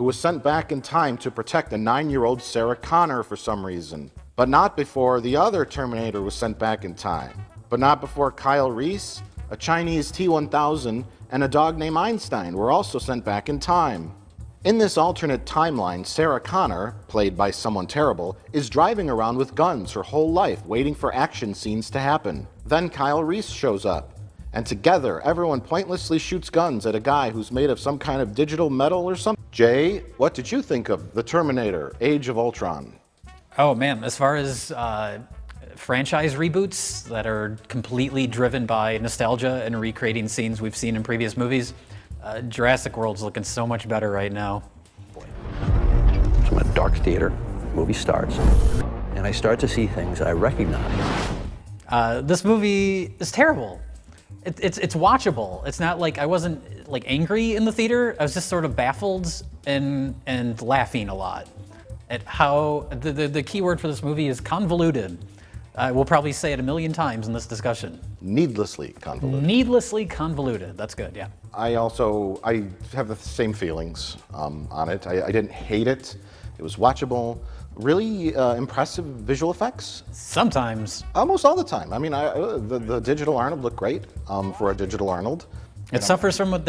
who was sent back in time to protect a 9-year-old Sarah Connor for some reason. But not before the other Terminator was sent back in time. But not before Kyle Reese, a Chinese T-1000, and a dog named Einstein were also sent back in time. In this alternate timeline, Sarah Connor, played by someone terrible, is driving around with guns her whole life, waiting for action scenes to happen. Then Kyle Reese shows up, and together everyone pointlessly shoots guns at a guy who's made of some kind of digital metal or something. Jay, what did you think of The Terminator, Age of Ultron? Oh man, as far as franchise reboots that are completely driven by nostalgia and recreating scenes we've seen in previous movies, Jurassic World's looking so much better right now. So I'm at a dark theater, movie starts, and I start to see things I recognize. This movie is terrible. It's watchable. It's not like I wasn't like angry in the theater. I was just sort of baffled and laughing a lot at how the key word for this movie is convoluted. We'll probably say it a million times in this discussion. Needlessly convoluted. Needlessly convoluted. That's good, yeah. I have the same feelings on it. I didn't hate it. It was watchable. Really impressive visual effects. Sometimes. Almost all the time. I mean, the digital Arnold looked great for a digital Arnold. It suffers from what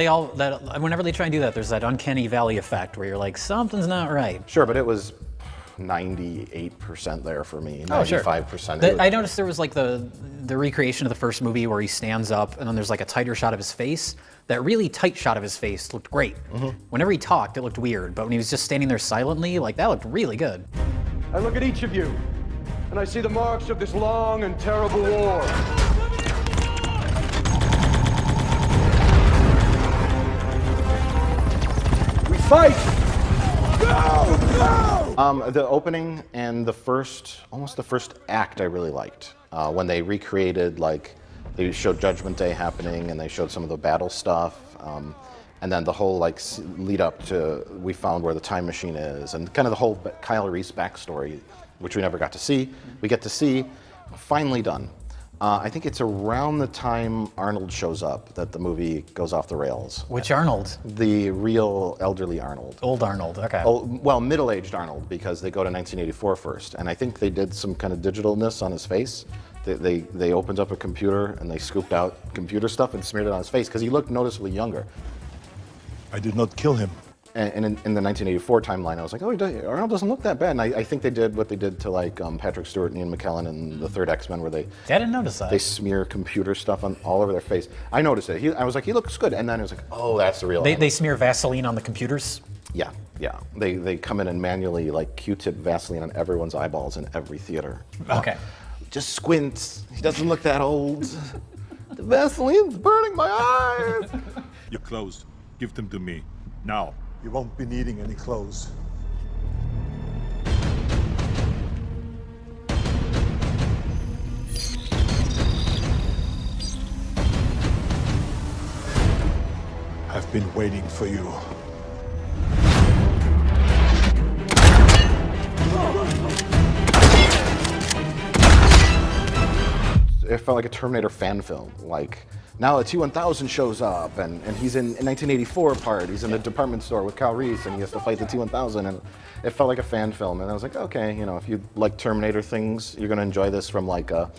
whenever they try and do that, there's that uncanny valley effect where you're like, something's not right. Sure, but it was 98% there for me. 95%. Oh, sure. I noticed there was like the recreation of the first movie where he stands up and then there's like a tighter shot of his face. That really tight shot of his face looked great. Mm-hmm. Whenever he talked, it looked weird, but when he was just standing there silently, like that looked really good. I look at each of you, and I see the marks of this long and terrible war. We fight! Go! Go! The opening and almost the first act I really liked. When they recreated, like, they showed Judgment Day happening and they showed some of the battle stuff. And then the whole like lead up to we found where the time machine is, and kind of the whole Kyle Reese backstory, which we never got to see. We get to see, finally done. I think it's around the time Arnold shows up that the movie goes off the rails. Which Arnold? The real elderly Arnold. Old Arnold, okay. Well, middle-aged Arnold, because they go to 1984 first, and I think they did some kind of digitalness on his face. They opened up a computer and they scooped out computer stuff and smeared it on his face because he looked noticeably younger. I did not kill him. And in the 1984 timeline, I was like, oh, Arnold doesn't look that bad. And I think they did what they did to like Patrick Stewart and Ian McKellen in the third X-Men, where I didn't notice that. They smear computer stuff all over their face. I noticed it. I was like, he looks good. And then it was like, oh, that's the real. They smear Vaseline on the computers. Yeah. They come in and manually like Q-tip Vaseline on everyone's eyeballs in every theater. Okay. Just squint. He doesn't look that old. The Vaseline's burning my eyes. Your clothes. Give them to me. Now. You won't be needing any clothes. I've been waiting for you. It felt like a Terminator fan film. Like, now a T-1000 shows up, and he's in 1984 part. He's in the department store with Kyle Reese, and he has to fight the T-1000, and it felt like a fan film. And I was like, okay, if you like Terminator things, you're gonna enjoy this from like a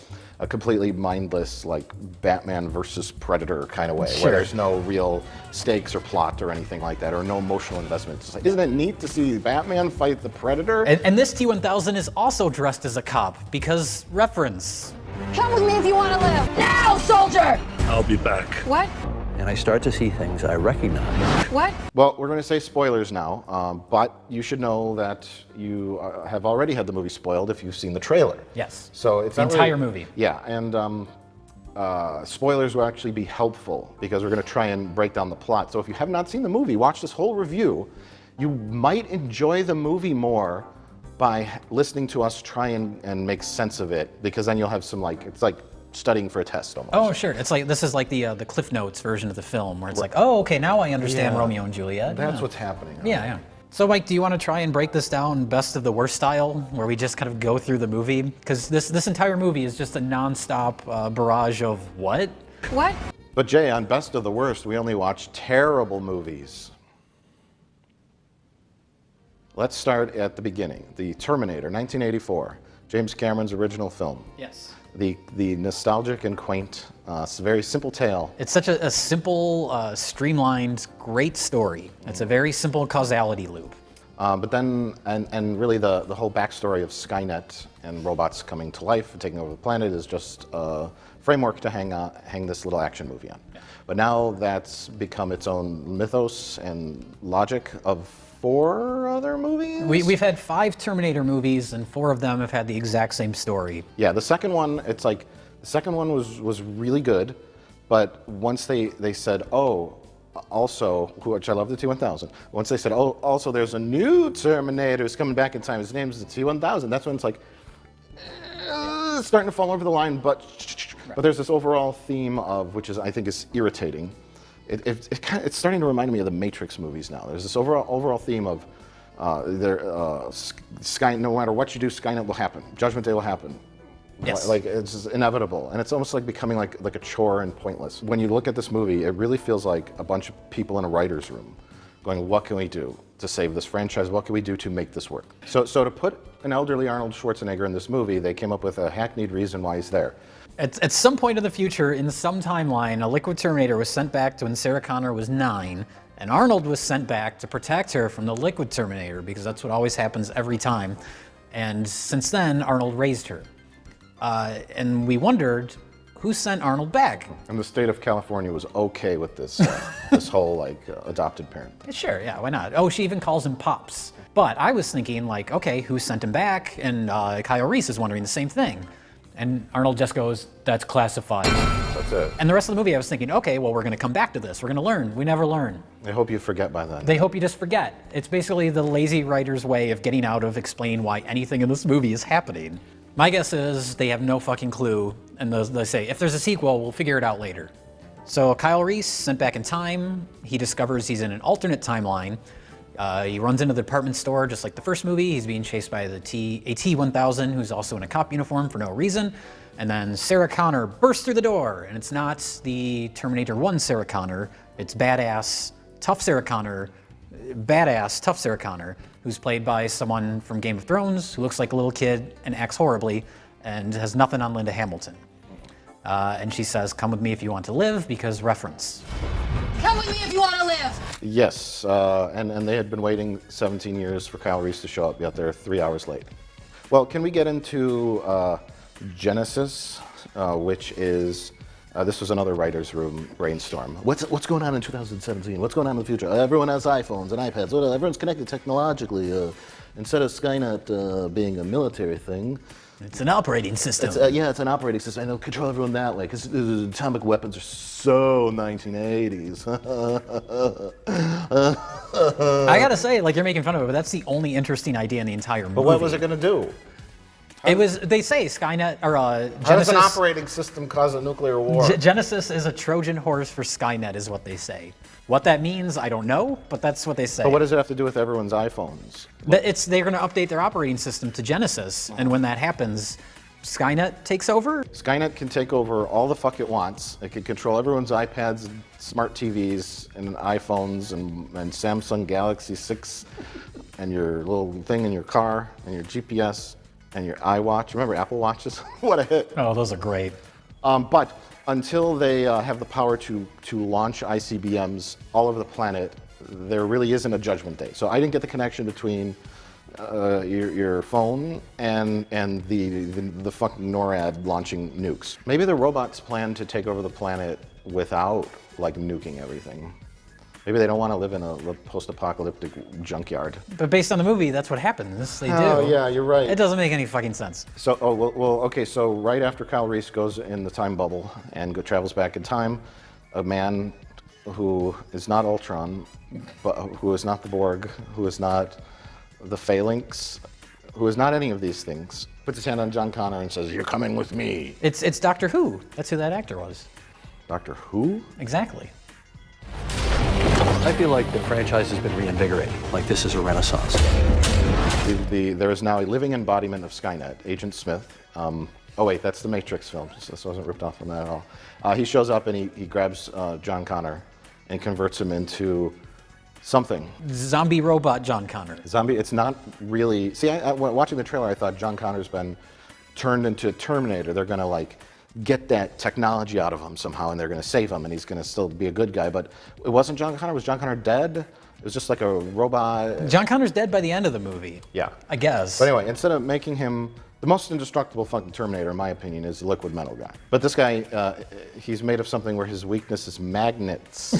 completely mindless, like Batman versus Predator kind of way, Sure. where there's no real stakes or plot or anything like that, or no emotional investment. It's like, isn't it neat to see Batman fight the Predator? And this T-1000 is also dressed as a cop, because reference. Come with me if you want to live. Now, soldier! I'll be back. What? And I start to see things I recognize. What? Well, we're going to say spoilers now, but you should know that you have already had the movie spoiled if you've seen the trailer. Yes. So it's the not entire really, movie. Yeah, and spoilers will actually be helpful because we're going to try and break down the plot. So if you have not seen the movie, watch this whole review. You might enjoy the movie more by listening to us try and make sense of it, because then you'll have some it's like studying for a test almost. Oh, sure. It's like, this is like the Cliff Notes version of the film, where it's like, oh, okay, now I understand Romeo and Juliet. That's what's happening. Yeah. So, Mike, do you want to try and break this down best of the worst style, where we just kind of go through the movie? Because this entire movie is just a nonstop barrage of what? What? But Jay, on best of the worst, we only watch terrible movies. Let's start at the beginning. The Terminator, 1984, James Cameron's original film. Yes. The nostalgic and quaint, very simple tale. It's such a simple, streamlined, great story. It's a very simple causality loop. But then, and really the whole backstory of Skynet and robots coming to life and taking over the planet is just a framework to hang this little action movie on. Yeah. But now that's become its own mythos and logic of 4 other movies? We've had 5 Terminator movies, and 4 of them have had the exact same story. Yeah, the second one, it's like, the second one was really good, but once they said, oh, also, which I love the T-1000, once they said, oh, also there's a new Terminator who's coming back in time, his name's the T-1000, that's when it's like, it's starting to fall over the line, but there's this overall theme of, which is, I think is irritating. It's starting to remind me of the Matrix movies now. There's this overall theme of Skynet, no matter what you do, Skynet will happen. Judgment Day will happen. Yes. Like it's just inevitable, and it's almost like becoming like a chore and pointless. When you look at this movie, it really feels like a bunch of people in a writer's room going, what can we do to save this franchise? What can we do to make this work? So to put an elderly Arnold Schwarzenegger in this movie, they came up with a hackneyed reason why he's there. At some point in the future, in some timeline, a liquid Terminator was sent back to when Sarah Connor was 9, and Arnold was sent back to protect her from the liquid Terminator, because that's what always happens every time. And since then, Arnold raised her. And we wondered, who sent Arnold back? And the state of California was okay with this, this whole like adopted parent thing. Sure, yeah, why not? Oh, she even calls him Pops. But I was thinking like, okay, who sent him back? And Kyle Reese is wondering the same thing. And Arnold just goes, that's classified. That's it. And the rest of the movie I was thinking, okay, well, we're gonna come back to this. We're gonna learn. We never learn. I hope you forget by then. They hope you just forget. It's basically the lazy writer's way of getting out of explaining why anything in this movie is happening. My guess is they have no fucking clue, and they say, if there's a sequel, we'll figure it out later. So Kyle Reese, sent back in time, he discovers he's in an alternate timeline. He runs into the department store just like the first movie. He's being chased by the T-1000, who's also in a cop uniform for no reason. And then Sarah Connor bursts through the door, and it's not the Terminator 1 Sarah Connor, it's badass, tough Sarah Connor, who's played by someone from Game of Thrones, who looks like a little kid and acts horribly, and has nothing on Linda Hamilton. And she says, come with me if you want to live, because reference. Come with me if you want to live. Yes, and they had been waiting 17 years for Kyle Reese to show up, yet they're 3 hours late. Well, can we get into Genisys, which is, this was another writer's room brainstorm. What's going on in 2017? What's going on in the future? Everyone has iPhones and iPads. Everyone's connected technologically. Instead of Skynet being a military thing, It's an operating system. it's an operating system. And they'll control everyone that way because atomic weapons are so 1980s. I gotta say, like, you're making fun of it, but that's the only interesting idea in the entire movie. But what was it going to do? It was, they say Skynet, or Genisys. How does an operating system cause a nuclear war? Genisys is a Trojan horse for Skynet, is what they say. What that means, I don't know, but that's what they say. But what does it have to do with everyone's iPhones? They're going to update their operating system to Genisys, and when that happens, Skynet takes over? Skynet can take over all the fuck it wants. It can control everyone's iPads, and smart TVs, and iPhones, and Samsung Galaxy 6, and your little thing in your car, and your GPS, and your iWatch. Remember Apple Watches? What a hit. Oh, those are great. But until they have the power to launch ICBMs all over the planet, there really isn't a judgment day. So I didn't get the connection between your phone and the fucking NORAD launching nukes. Maybe the robots plan to take over the planet without like nuking everything. Maybe they don't want to live in a post-apocalyptic junkyard. But based on the movie, that's what happens. They do. Oh yeah, you're right. It doesn't make any fucking sense. So, okay. So right after Kyle Reese goes in the time bubble and travels back in time, a man who is not Ultron, but who is not the Borg, who is not the Phalanx, who is not any of these things, puts his hand on John Connor and says, "You're coming with me." It's Doctor Who. That's who that actor was. Doctor Who? Exactly. I feel like the franchise has been reinvigorated, like this is a renaissance. There is now a living embodiment of Skynet, Agent Smith. Oh wait, that's the Matrix film. This wasn't ripped off from that at all. He shows up and he grabs John Connor and converts him into something. Zombie robot John Connor. Zombie, it's not really. See, watching the trailer, I thought John Connor's been turned into a Terminator. They're gonna like get that technology out of him somehow, and they're gonna save him, and he's gonna still be a good guy. But it wasn't John Connor. Was John Connor dead? It was just like a robot. John Connor's dead by the end of the movie. Yeah. I guess. But anyway, instead of making him the most indestructible fucking Terminator, in my opinion, is the liquid metal guy. But this guy, he's made of something where his weakness is magnets.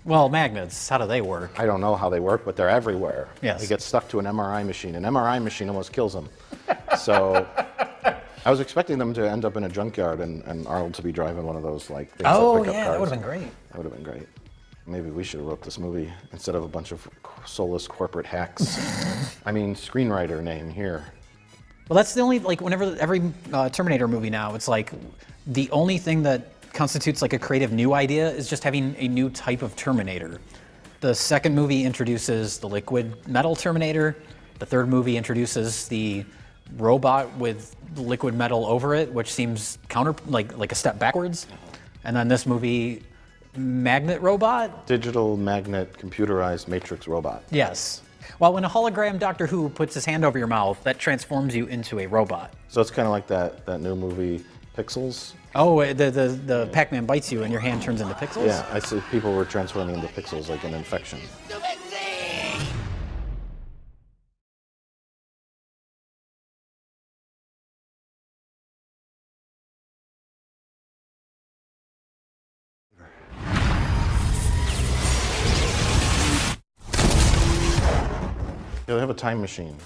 Well, magnets, how do they work? I don't know how they work, but they're everywhere. Yes. He gets stuck to an MRI machine. An MRI machine almost kills him. So I was expecting them to end up in a junkyard and Arnold to be driving one of those like things Oh, that pick up yeah, cars. that would have been great. That would have been great. Maybe we should have wrote this movie instead of a bunch of soulless corporate hacks. I mean, screenwriter name here. Well, that's the only, like, whenever every Terminator movie now, it's like the only thing that constitutes like a creative new idea is just having a new type of Terminator. The second movie introduces the liquid metal Terminator. The third movie introduces the robot with liquid metal over it, which seems like a step backwards. And then this movie, magnet robot? Digital magnet computerized matrix robot. Yes. Well, when a hologram Doctor Who puts his hand over your mouth, that transforms you into a robot. So it's kind of like that new movie Pixels. Oh, the Pac-Man bites you and your hand turns into pixels? Yeah, I see people were transforming into pixels like an infection. Yeah, they have a time machine.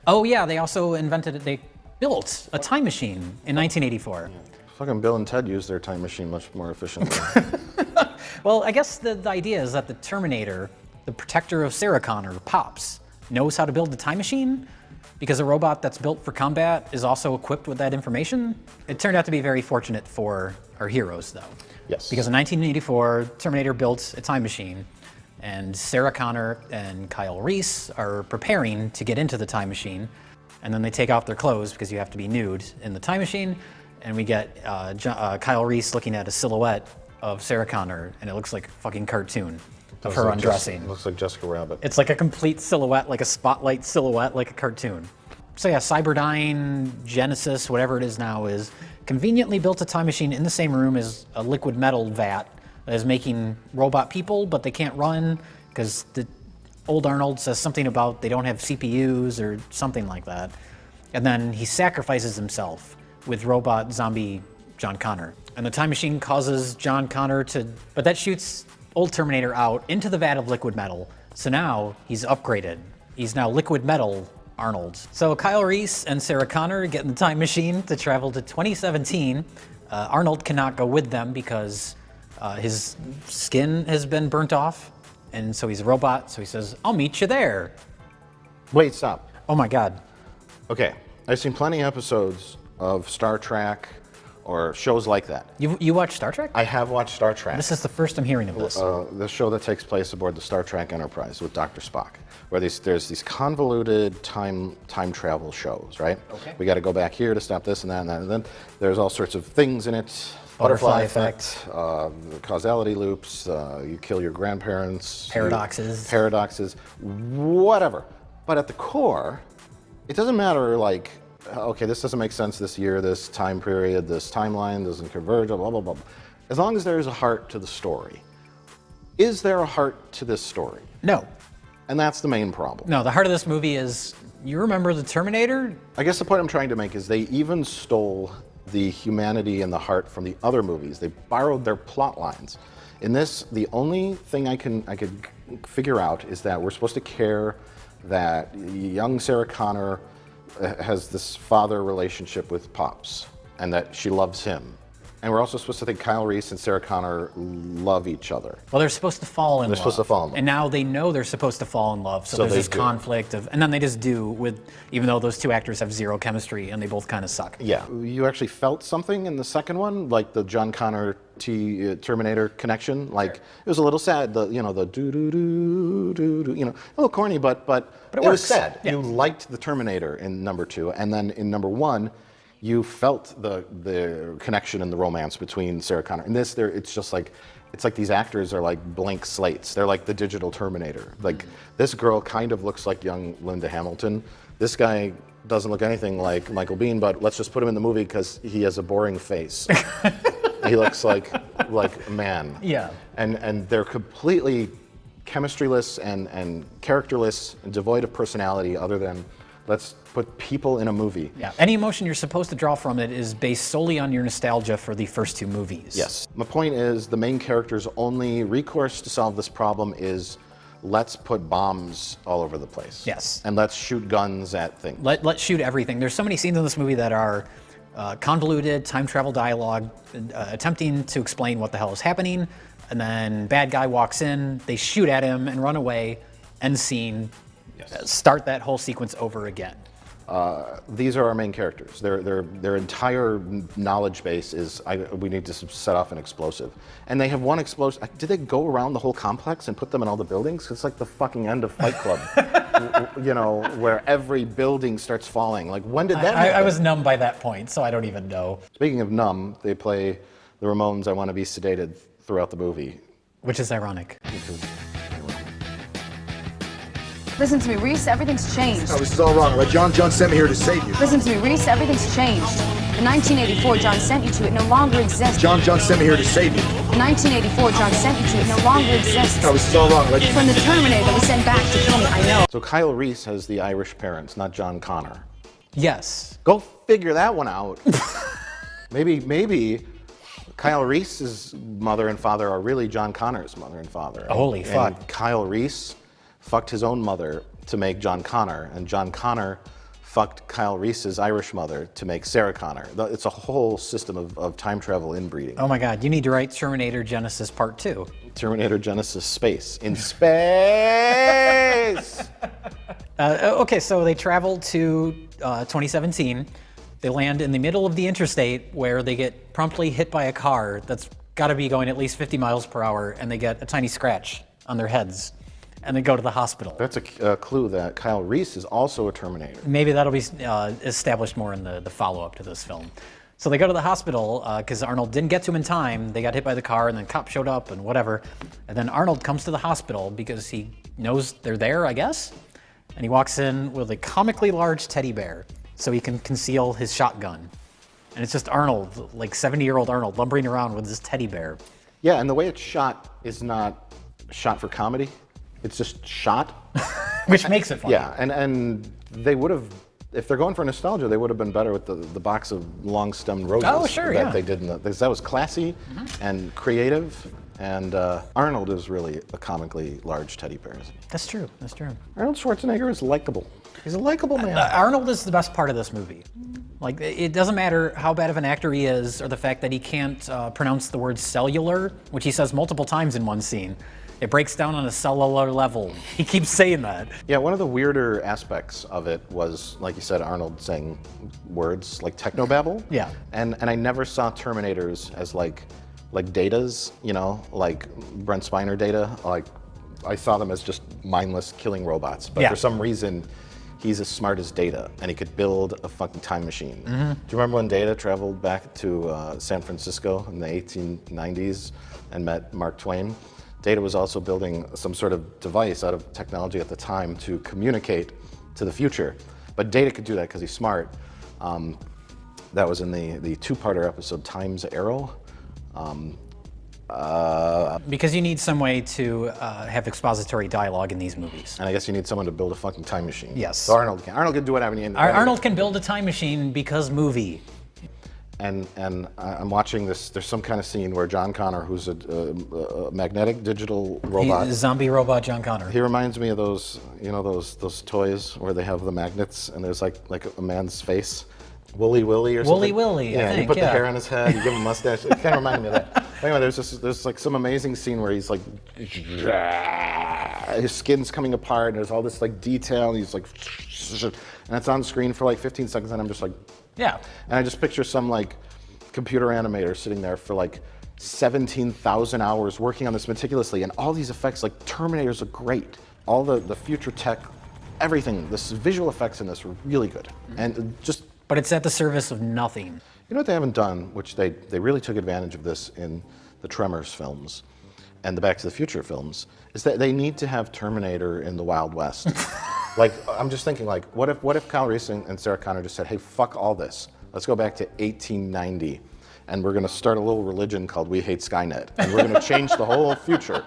Oh yeah, they also they built a time machine in 1984. Fucking Bill and Ted used their time machine much more efficiently. Well, I guess the idea is that the Terminator, the protector of Sarah Connor, Pops, knows how to build the time machine because a robot that's built for combat is also equipped with that information. It turned out to be very fortunate for our heroes, though. Yes. Because in 1984, Terminator built a time machine, and Sarah Connor and Kyle Reese are preparing to get into the time machine, and then they take off their clothes because you have to be nude in the time machine, and we get Kyle Reese looking at a silhouette of Sarah Connor, and it looks like a fucking cartoon of her undressing. Looks like Jessica Rabbit. It's like a complete silhouette, like a spotlight silhouette, like a cartoon. So yeah, Cyberdyne, Genisys, whatever it is now, is conveniently built a time machine in the same room as a liquid metal vat that is making robot people, but they can't run because the old Arnold says something about they don't have CPUs or something like that. And then he sacrifices himself with robot zombie John Connor. And the time machine causes John Connor but that shoots old Terminator out into the vat of liquid metal. So now he's upgraded. He's now liquid metal Arnold. So Kyle Reese and Sarah Connor get in the time machine to travel to 2017. Arnold cannot go with them because his skin has been burnt off, and so he's a robot, so he says, I'll meet you there. Wait, stop. Oh my God. Okay, I've seen plenty of episodes of Star Trek or shows like that. You watch Star Trek? I have watched Star Trek. This is the first I'm hearing of this. The show that takes place aboard the Star Trek Enterprise with Dr. Spock, where there's these convoluted time travel shows, right? Okay. We got to go back here to stop this and that and that, and then there's all sorts of things in it. Butterfly effect. Causality loops, you kill your grandparents. Paradoxes. Whatever. But at the core, it doesn't matter like, okay, this doesn't make sense this year, this time period, this timeline doesn't converge, blah, blah, blah. As long as there's a heart to the story. Is there a heart to this story? No. And that's the main problem. No, the heart of this movie is, you remember the Terminator? I guess the point I'm trying to make is they even stole the humanity and the heart from the other movies. They borrowed their plot lines. In this, the only thing I could figure out is that we're supposed to care that young Sarah Connor has this father relationship with Pops and that she loves him. And we're also supposed to think Kyle Reese and Sarah Connor love each other. Well, they're supposed to fall in love. They're supposed to fall in love. And now they know they're supposed to fall in love, so there's this conflict of, and then they just do even though those two actors have zero chemistry and they both kind of suck. Yeah. You actually felt something in the second one, like the John Connor Terminator connection. Like, it was a little sad, the do-do-do-do-do, a little corny, but it was sad. Yeah. You liked the Terminator in number 2, and then in number 1, you felt the connection and the romance between Sarah Connor. In this, it's just like It's like these actors are like blank slates. They're like the digital Terminator. Like this girl kind of looks like young Linda Hamilton. This guy doesn't look anything like Michael Biehn, but let's just put him in the movie because he has a boring face. He looks like a man. Yeah. And they're completely chemistryless and characterless and devoid of personality other than let's put people in a movie. Yeah. Any emotion you're supposed to draw from it is based solely on your nostalgia for the first two movies. Yes. My point is the main character's only recourse to solve this problem is let's put bombs all over the place. Yes. And let's shoot guns at things. Let's shoot everything. There's so many scenes in this movie that are convoluted, time travel dialogue, attempting to explain what the hell is happening, and then bad guy walks in, they shoot at him and run away, end scene, start that whole sequence over again. These are our main characters. Their entire knowledge base is we need to set off an explosive. And they have one explosive. Did they go around the whole complex and put them in all the buildings? It's like the fucking end of Fight Club, you know, where every building starts falling. Like, when did that happen? I was numb by that point, so I don't even know. Speaking of numb, they play the Ramones' I Want to Be Sedated throughout the movie. Which is ironic. Listen to me, Reese, everything's changed. No, this is all wrong. Right? John sent me here to save you. Listen to me, Reese, everything's changed. The 1984 John sent you to, it no longer exists. John sent me here to save you. The 1984 John sent you to, it no longer exists. No, this is all wrong. Right? From the Terminator that was sent back to kill me, I know. So Kyle Reese has the Irish parents, not John Connor. Yes. Go figure that one out. maybe Kyle Reese's mother and father are really John Connor's mother and father. Holy fuck. And Kyle Reese fucked his own mother to make John Connor, and John Connor fucked Kyle Reese's Irish mother to make Sarah Connor. It's a whole system of time travel inbreeding. Oh my God, you need to write Terminator Genisys Part 2. Terminator Genisys Space. In space! Okay, so they travel to 2017. They land in the middle of the interstate where they get promptly hit by a car that's gotta be going at least 50 miles per hour, and they get a tiny scratch on their heads. And then go to the hospital. That's a clue that Kyle Reese is also a Terminator. Maybe that'll be established more in the follow-up to this film. So they go to the hospital because Arnold didn't get to him in time. They got hit by the car, and then cops showed up and whatever. And then Arnold comes to the hospital because he knows they're there, I guess. And he walks in with a comically large teddy bear so he can conceal his shotgun. And it's just Arnold, like 70-year-old Arnold, lumbering around with this teddy bear. Yeah, and the way it's shot is not shot for comedy. It's just shot. Which makes it fun. Yeah, and they would have, if they're going for nostalgia, they would have been better with the box of long-stemmed roses. Oh, sure, that yeah. they did because that was classy and creative. And Arnold is really a comically large teddy bear. That's true, that's true. Arnold Schwarzenegger is likable. He's a likable man. Arnold is the best part of this movie. Like, it doesn't matter how bad of an actor he is or the fact that he can't pronounce the word cellular, which he says multiple times in one scene. It breaks down on a cellular level. He keeps saying that. Yeah, one of the weirder aspects of it was, like you said, Arnold saying words like technobabble. Yeah. And I never saw Terminators as like Datas, you know, like Brent Spiner Data. Like, I saw them as just mindless killing robots. But for some reason, he's as smart as Data, and he could build a fucking time machine. Do you remember when Data traveled back to San Francisco in the 1890s and met Mark Twain? Data was also building some sort of device out of technology at the time to communicate to the future. But Data could do that because he's smart. That was in the two-parter episode Time's Arrow. Because you need some way to have expository dialogue in these movies. And I guess you need someone to build a fucking time machine. Yes. So Arnold can. Arnold can do whatever. Arnold can build a time machine because movie. And I'm watching this. There's some kind of scene where John Connor, who's a magnetic digital robot, Zombie robot John Connor. He reminds me of those, you know, those toys where they have the magnets and there's like a man's face, Wooly Willy or something. Wooly Willy, yeah. I think, You put the hair on his head, you give him a mustache. It kind of reminded me of that. Anyway, there's like some amazing scene where he's like, his skin's coming apart and there's all this like detail. And he's like, and it's on screen for like 15 seconds, and I'm just like. Yeah. And I just picture some like computer animator sitting there for like 17,000 hours working on this meticulously, and all these effects, like Terminators are great. All the future tech, everything, this visual effects in this were really good. And just. But it's at the service of nothing. You know what they haven't done, which they really took advantage of this in the Tremors films, and the Back to the Future films is that they need to have Terminator in the Wild West. Like, I'm just thinking, like, what if Kyle Reese and Sarah Connor just said, hey, fuck all this. Let's go back to 1890, and we're going to start a little religion called We Hate Skynet, and we're going to change the whole future.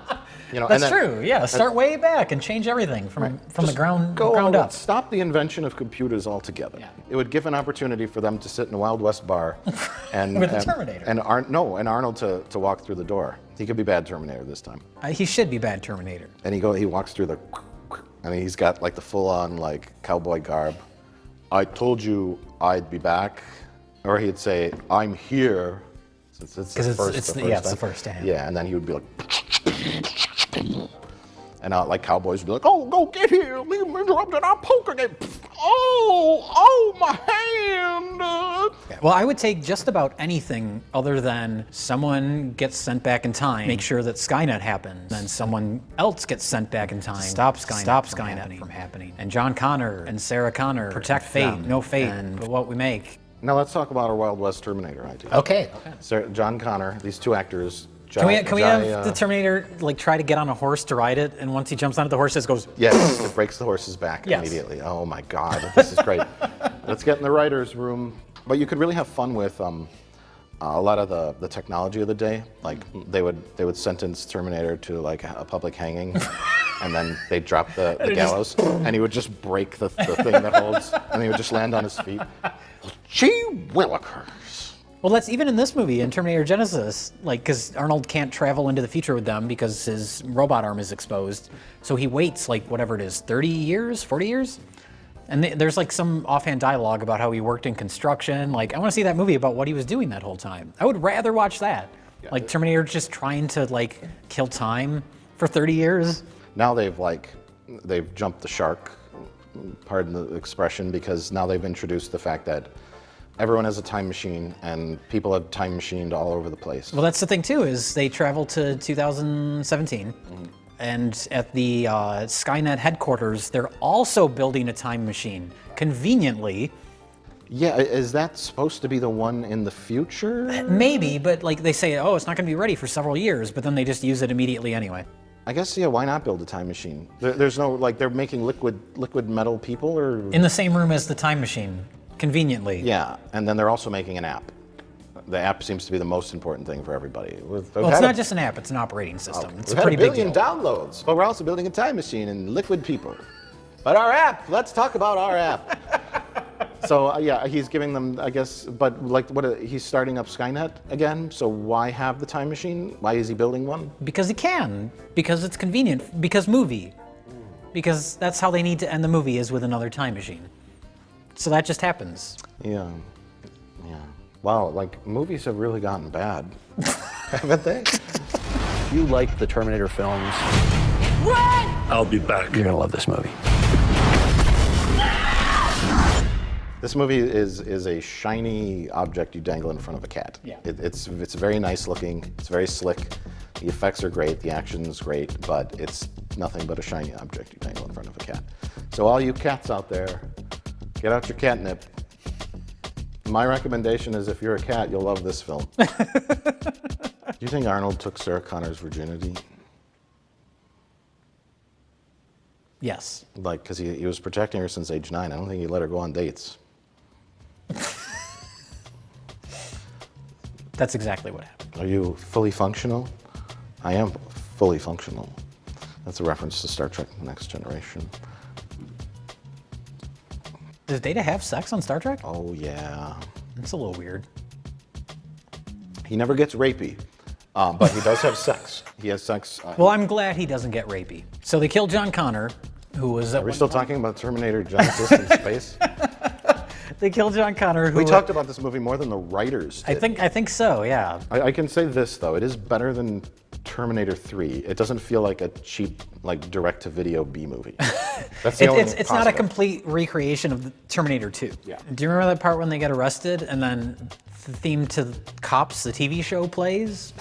You know, That's true. Yeah, start way back and change everything from the ground up. Stop the invention of computers altogether. Yeah. It would give an opportunity for them to sit in a Wild West bar, and With the Terminator. and Arnold to walk through the door. He could be bad Terminator this time. He should be bad Terminator. And he walks through the, and he's got like the full-on like cowboy garb. I told you I'd be back, or he'd say, "I'm here," since it's the first time. Yeah, and then he would be like, and like cowboys would be like, "Oh, go get here! Leave me interrupted! I'm poking it! Oh, my hand!" Well, I would take just about anything other than someone gets sent back in time, make sure that Skynet happens, then someone else gets sent back in time, stop Skynet from happening. And John Connor and Sarah Connor protect fate, no fate, and what we make. Now let's talk about our Wild West Terminator idea. Okay. John Connor, these two actors. Can we have the Terminator like try to get on a horse to ride it, and once he jumps onto the horse, it goes. Yes, it breaks the horse's back immediately. Oh my God, this is great. Let's get in the writer's room. But you could really have fun with a lot of the technology of the day. Like they would sentence Terminator to like a public hanging, and then they'd drop the gallows, and he would just break the thing that holds, and he would just land on his feet. Gee willikers. Well, that's even in this movie, in Terminator Genisys, like, because Arnold can't travel into the future with them because his robot arm is exposed. So he waits, like, whatever it is, 30 years, 40 years? And there's, like, some offhand dialogue about how he worked in construction. Like, I want to see that movie about what he was doing that whole time. I would rather watch that. Yeah. Like, Terminator just trying to, like, kill time for 30 years. Now they've jumped the shark, pardon the expression, because now they've introduced the fact that everyone has a time machine, and people have time machined all over the place. Well, that's the thing too, is they travel to 2017, and at the Skynet headquarters, they're also building a time machine, conveniently. Yeah, is that supposed to be the one in the future? Maybe, but like they say, oh, it's not going to be ready for several years, but then they just use it immediately anyway. I guess, yeah, why not build a time machine? There's no, like, they're making liquid metal people, or? In the same room as the time machine. Conveniently. Yeah, and then they're also making an app. The app seems to be the most important thing for everybody. Well, it's not just an app, it's an operating system. Okay. It's a pretty big deal. We've had 1 billion downloads, but we're also building a time machine and liquid people. But our app, let's talk about our app. So, yeah, he's giving them, I guess, but like, he's starting up Skynet again, so why have the time machine? Why is he building one? Because he can, because it's convenient, because movie. Because that's how they need to end the movie, is with another time machine. So that just happens. Yeah. Wow, like, movies have really gotten bad, haven't they? If you like the Terminator films, I'll be back. you're gonna love this movie. This movie is a shiny object you dangle in front of a cat. Yeah. It's very nice looking, it's very slick, the effects are great, the action's great, but it's nothing but a shiny object you dangle in front of a cat. So all you cats out there, get out your catnip. My recommendation is if you're a cat, you'll love this film. Do you think Arnold took Sarah Connor's virginity? Yes. Like, because he was protecting her since age 9. I don't think he let her go on dates. That's exactly what happened. Are you fully functional? I am fully functional. That's a reference to Star Trek: The Next Generation. Does Data have sex on Star Trek? Oh, yeah. That's a little weird. He never gets rapey, but he does have sex. He has sex. Well, I'm glad he doesn't get rapey. So they killed John Connor, who was... Are we still talking about Terminator Genisys in space? They killed John Connor, who... We talked about this movie more than the writers did. I think so, yeah. I can say this, though. It is better than Terminator 3. It doesn't feel like a cheap, like, direct-to-video B movie. That's the only It's not a complete recreation of the Terminator 2. Yeah. Do you remember that part when they get arrested and then the theme to Cops, the TV show, plays?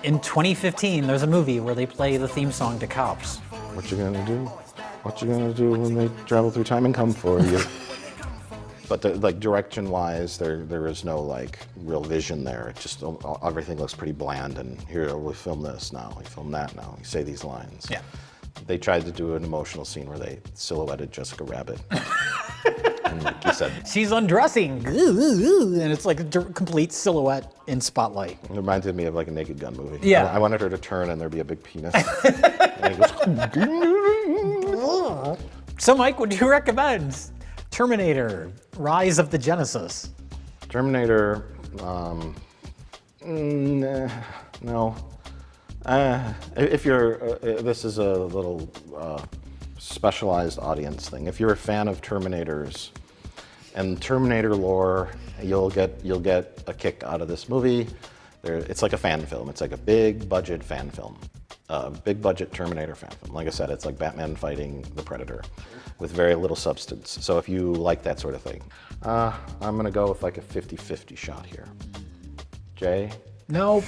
In 2015, there's a movie where they play the theme song to Cops. What you gonna do? What you gonna do when they travel through time and come for you? but like direction-wise, there is no like real vision there. It just everything looks pretty bland. And here we film this now, we film that now, we say these lines. Yeah. They tried to do an emotional scene where they silhouetted Jessica Rabbit. And like you said, She's undressing, and it's like a complete silhouette in spotlight. it reminded me of like a Naked Gun movie. Yeah. I wanted her to turn and there'd be a big penis. And he goes, So, Mike, would you recommend Terminator: Rise of the Genisys? Terminator, no. If you're, this is a little specialized audience thing. If you're a fan of Terminators and Terminator lore, you'll get a kick out of this movie. It's like a fan film. It's like a big budget fan film. Big budget Terminator fan film. Like I said, it's like Batman fighting the Predator with very little substance. So if you like that sort of thing, I'm gonna go with like a 50-50 shot here. Jay? Nope.